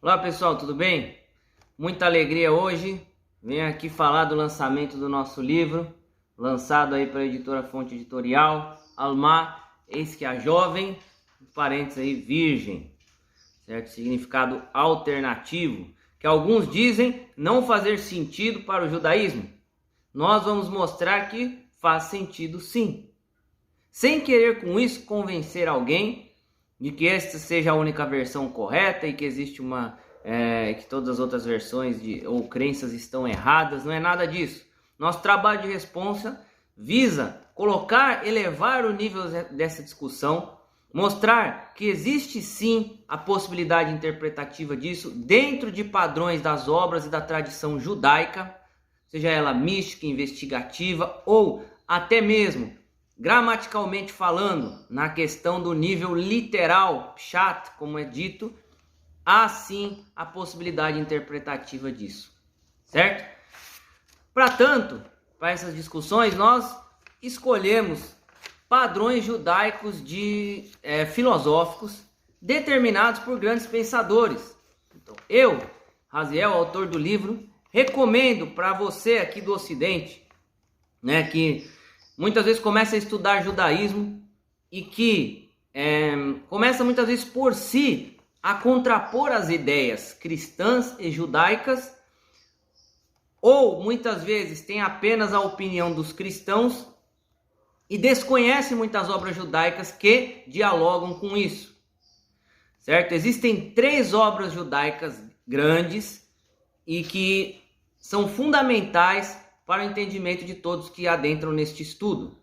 Olá pessoal, tudo bem? Muita alegria hoje. Venho aqui falar do lançamento do nosso livro, lançado aí pela editora Fonte Editorial, Alma, eis que a jovem, parênteses aí, virgem, certo? Significado alternativo, que alguns dizem não fazer sentido para o judaísmo. Nós vamos mostrar que faz sentido sim, sem querer com isso convencer alguém de que esta seja a única versão correta e que existe que todas as outras versões ou crenças estão erradas. Não é nada disso. Nosso trabalho de responsa visa elevar o nível dessa discussão, mostrar que existe sim a possibilidade interpretativa disso dentro de padrões das obras e da tradição judaica, seja ela mística, investigativa ou até mesmo gramaticalmente falando, na questão do nível literal, pshat, como é dito, há sim a possibilidade interpretativa disso, certo? Para essas discussões, nós escolhemos padrões judaicos filosóficos determinados por grandes pensadores. Então, eu, Raziel, autor do livro, recomendo para você aqui do Ocidente, que muitas vezes começa a estudar judaísmo e que começa muitas vezes por si a contrapor as ideias cristãs e judaicas, ou muitas vezes tem apenas a opinião dos cristãos e desconhece muitas obras judaicas que dialogam com isso, certo? Existem 3 obras judaicas grandes e que são fundamentais para o entendimento de todos que adentram neste estudo,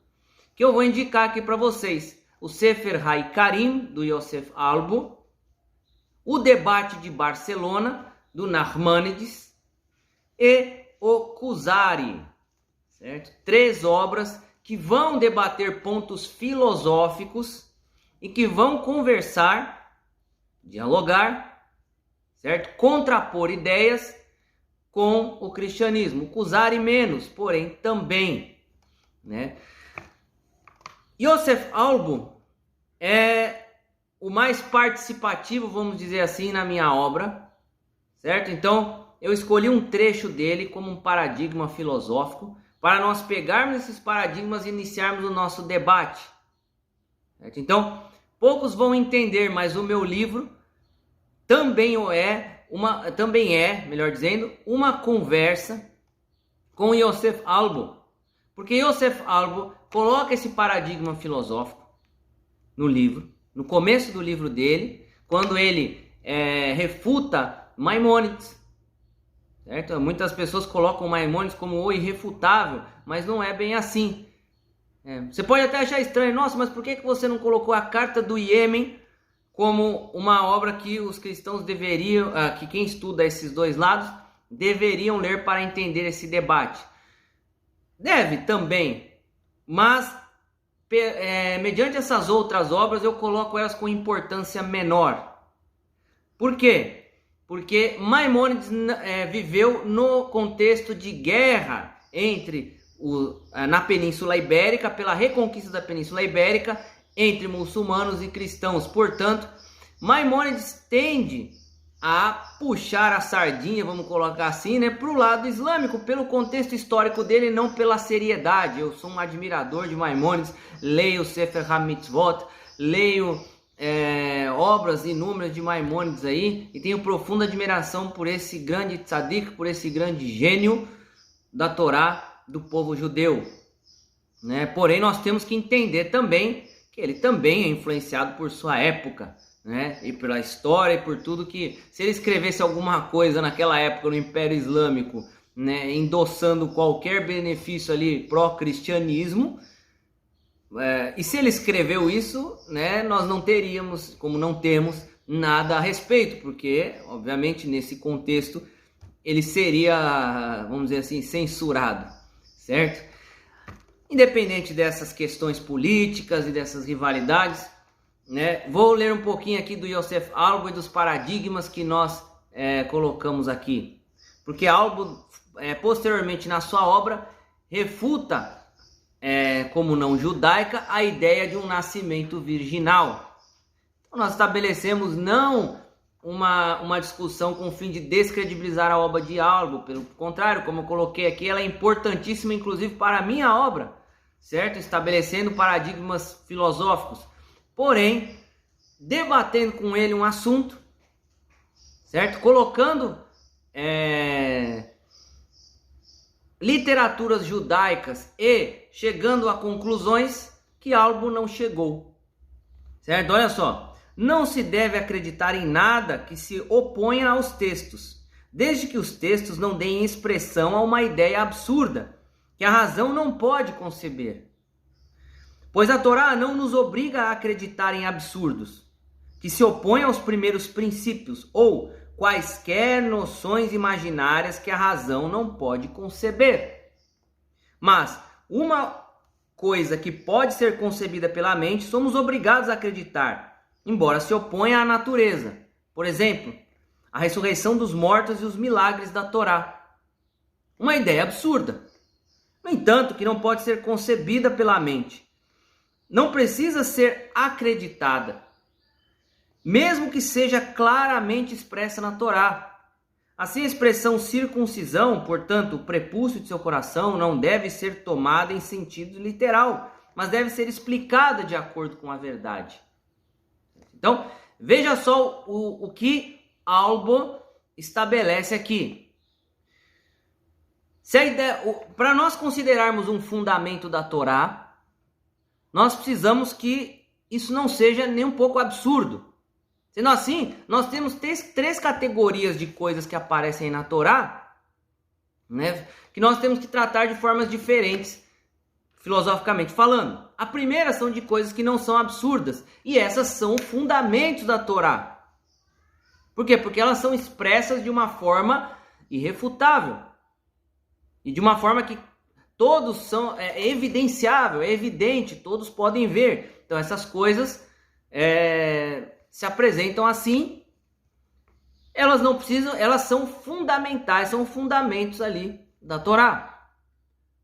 que eu vou indicar aqui para vocês: o Sefer HaIkarim, do Yosef Albo, o Debate de Barcelona, do Nachmanides, e o Kuzari, certo? 3 obras que vão debater pontos filosóficos e que vão conversar, dialogar, certo? Contrapor ideias com o cristianismo. O Kuzari menos, porém também, Yosef Albo é o mais participativo, vamos dizer assim, na minha obra, certo? Então, eu escolhi um trecho dele como um paradigma filosófico para nós pegarmos esses paradigmas e iniciarmos o nosso debate, certo? Então, poucos vão entender, mas o meu livro também é, melhor dizendo, uma conversa com Yosef Albo, porque Yosef Albo coloca esse paradigma filosófico no livro, no começo do livro dele, quando ele refuta Maimônides, certo? Muitas pessoas colocam Maimônides como o irrefutável, mas não é bem assim. Você pode até achar estranho: nossa, mas por que você não colocou a Carta do Iêmen como uma obra que os cristãos deveriam, que quem estuda esses dois lados deveriam ler para entender esse debate? Deve também, mas mediante essas outras obras eu coloco elas com importância menor. Por quê? Porque Maimônides viveu no contexto de guerra na Península Ibérica, pela reconquista da Península Ibérica, entre muçulmanos e cristãos. Portanto, Maimônides tende a puxar a sardinha, vamos colocar assim, para o lado islâmico, pelo contexto histórico dele, não pela seriedade. Eu sou um admirador de Maimônides, leio Sefer HaMitzvot, leio obras inúmeras de Maimônides aí, e tenho profunda admiração por esse grande tzadik, por esse grande gênio da Torá do povo judeu, Porém, nós temos que entender também que ele também é influenciado por sua época, e pela história e por tudo que, se ele escrevesse alguma coisa naquela época no Império Islâmico, endossando qualquer benefício ali pró-cristianismo, e se ele escreveu isso, nós não teríamos, como não temos, nada a respeito, porque, obviamente, nesse contexto, ele seria, vamos dizer assim, censurado, certo? Independente dessas questões políticas e dessas rivalidades, vou ler um pouquinho aqui do Yosef Albo e dos paradigmas que nós colocamos aqui. Porque Albo, posteriormente na sua obra, refuta, como não judaica, a ideia de um nascimento virginal. Então, nós estabelecemos não uma discussão com o fim de descredibilizar a obra de Albo. Pelo contrário, como eu coloquei aqui, ela é importantíssima, inclusive, para a minha obra, certo? Estabelecendo paradigmas filosóficos. Porém, debatendo com ele um assunto, certo? Colocando literaturas judaicas e chegando a conclusões que Albo não chegou, certo? Olha só. Não se deve acreditar em nada que se oponha aos textos, desde que os textos não deem expressão a uma ideia absurda, que a razão não pode conceber. Pois a Torá não nos obriga a acreditar em absurdos, que se opõem aos primeiros princípios, ou quaisquer noções imaginárias que a razão não pode conceber. Mas uma coisa que pode ser concebida pela mente, somos obrigados a acreditar, embora se oponha à natureza. Por exemplo, a ressurreição dos mortos e os milagres da Torá. Uma ideia absurda, no entanto, que não pode ser concebida pela mente. Não precisa ser acreditada, mesmo que seja claramente expressa na Torá. Assim, a expressão circuncisão, portanto, o prepúcio de seu coração, não deve ser tomada em sentido literal, mas deve ser explicada de acordo com a verdade. Então, veja só o que Albo estabelece aqui. Para nós considerarmos um fundamento da Torá, nós precisamos que isso não seja nem um pouco absurdo. Sendo assim, nós temos três categorias de coisas que aparecem na Torá, né, que nós temos que tratar de formas diferentes, filosoficamente falando. A primeira são de coisas que não são absurdas, e essas são fundamentos da Torá. Por quê? Porque elas são expressas de uma forma irrefutável, e de uma forma que todos são evidenciável, é evidente, todos podem ver. Então essas coisas se apresentam assim, elas não precisam, elas são fundamentais, são fundamentos ali da Torá,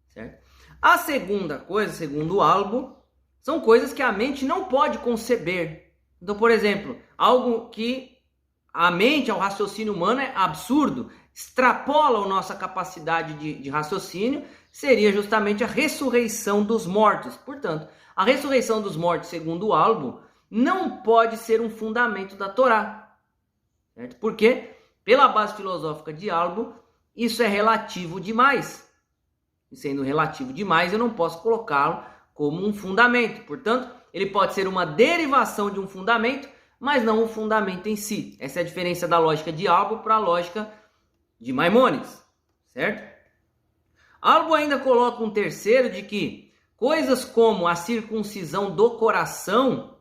certo? A segunda coisa, segundo Albo, são coisas que a mente não pode conceber. Então, por exemplo, algo que a mente, ao raciocínio humano, é absurdo, extrapola a nossa capacidade de raciocínio, seria justamente a ressurreição dos mortos. Portanto, a ressurreição dos mortos, segundo Albo, não pode ser um fundamento da Torá, certo? Porque, pela base filosófica de Albo, isso é relativo demais. E sendo relativo demais, eu não posso colocá-lo como um fundamento. Portanto, ele pode ser uma derivação de um fundamento, mas não um fundamento em si. Essa é a diferença da lógica de Albo para a lógica de Maimônides, certo? Albo ainda coloca um terceiro de que coisas como a circuncisão do coração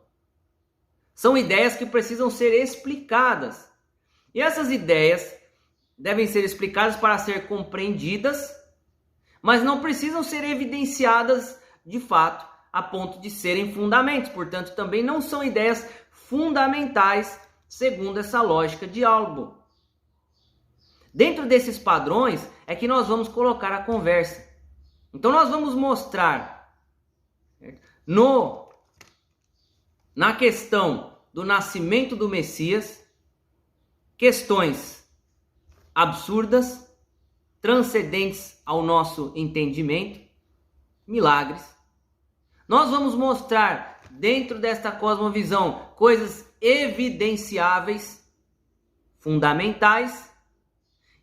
são ideias que precisam ser explicadas. E essas ideias devem ser explicadas para ser compreendidas, mas não precisam ser evidenciadas de fato a ponto de serem fundamentos. Portanto, também não são ideias fundamentais segundo essa lógica de Albo. Dentro desses padrões é que nós vamos colocar a conversa. Então nós vamos mostrar na questão do nascimento do Messias questões absurdas, transcendentes ao nosso entendimento, milagres. Nós vamos mostrar dentro desta cosmovisão coisas evidenciáveis, fundamentais,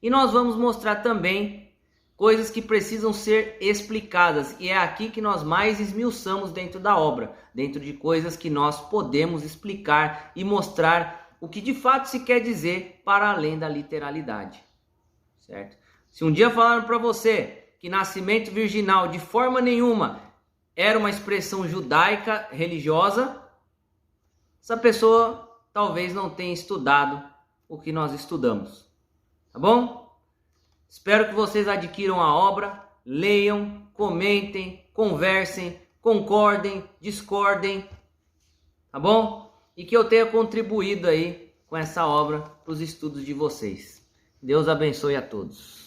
e nós vamos mostrar também coisas que precisam ser explicadas, e é aqui que nós mais esmiuçamos dentro da obra, dentro de coisas que nós podemos explicar e mostrar o que de fato se quer dizer para além da literalidade, certo? Se um dia falaram para você que nascimento virginal de forma nenhuma era uma expressão judaica religiosa, essa pessoa talvez não tenha estudado o que nós estudamos, tá bom? Espero que vocês adquiram a obra, leiam, comentem, conversem, concordem, discordem, tá bom? E que eu tenha contribuído aí com essa obra para os estudos de vocês. Deus abençoe a todos.